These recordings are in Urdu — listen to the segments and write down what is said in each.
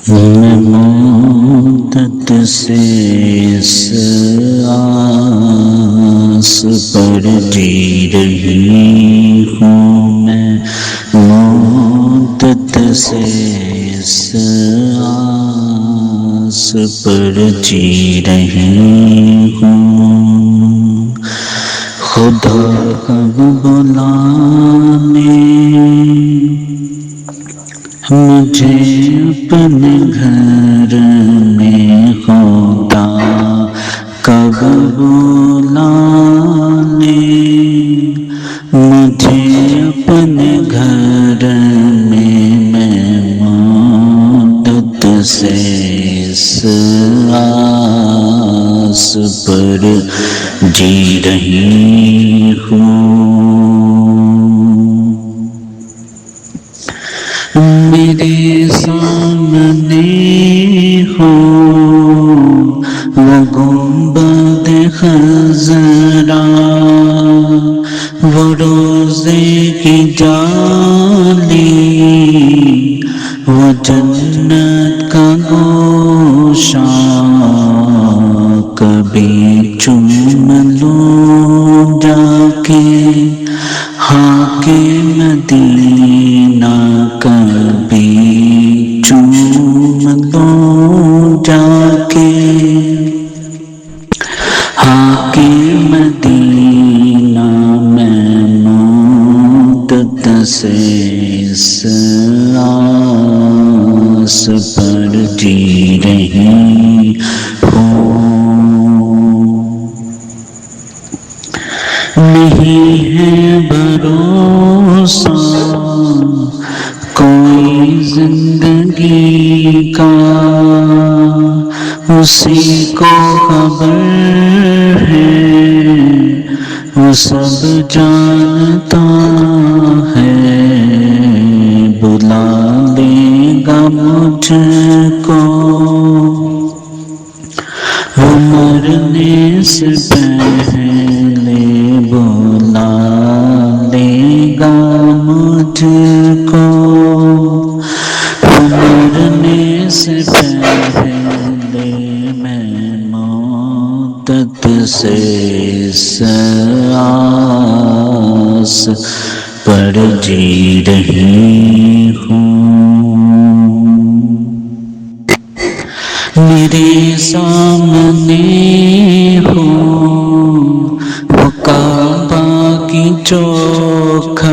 میں مدت سے اس آس پر جی رہی ہوں، میں مدت سے اس آس پر جی رہی ہوں، خدا کب بلانے مجھے اپنے گھر میں، خدا کب بلانے مجھے اپنے گھر میں، میں مدت سے اس آس پر جی رہی ہوں۔ میرے سامنے ہو وہ گنبد خضرا، وہ روزے کی جالی، وہ جنت کا گوشہ، کبھی چوم لوں جا کے خاک مدینہ، کبھی چوم لوں جا کے خاک مدینہ، میں مدت سے اس آس پر جی رہی ہوں۔ نہیں ہے بھروسہ کوئی زندگی کا، اسی کو خبر ہے، وہ سب جانتا ہے، بلا لے گا مجھ کو وہ مرنے سے پہلے، بلا لے گا مجھ کو وہ مرنے سے پہلے، میں مدت سے اس آس پر جی رہی ہوں۔ میرے سامنے ہو وہ کعبہ کی چوکھٹ،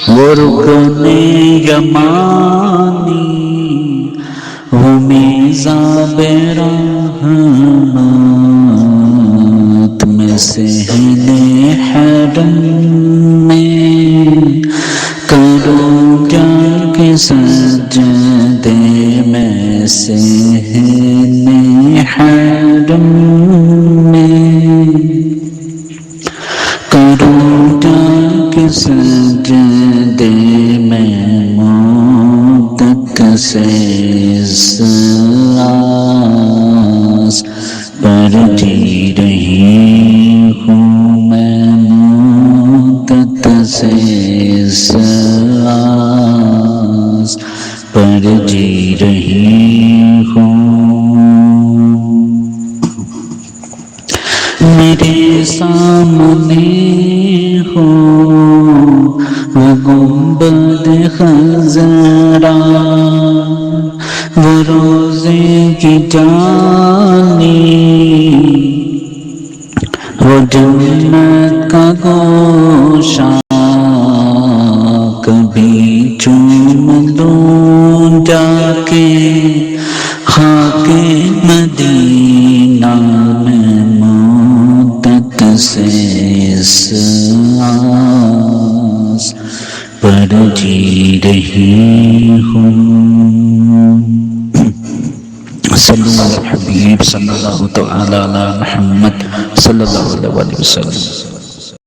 وہ رکن یمانی، وہ میزاب رحمت، میں صحن حرم میں کروں جا کے سجدے، میں صحن حرم میں کروں جا کے سجدے، میں مدت سے اس آس پر جی رہی ہوں، میں مدت سے اس آس پر جی رہی ہوں۔ میرے سامنے ہو وہ گنبد خضرا، وہ روزے کی جالی، وہ جنت کا گوشہ، کبھی چوم لوں جا کے خاک مدینہ، میں مدت سے اس آس پر جی رہی ہوں۔ صلی اللہ علیہ حبیب صلی اللہ تعالی علی محمد صلی اللہ علیہ وسلم۔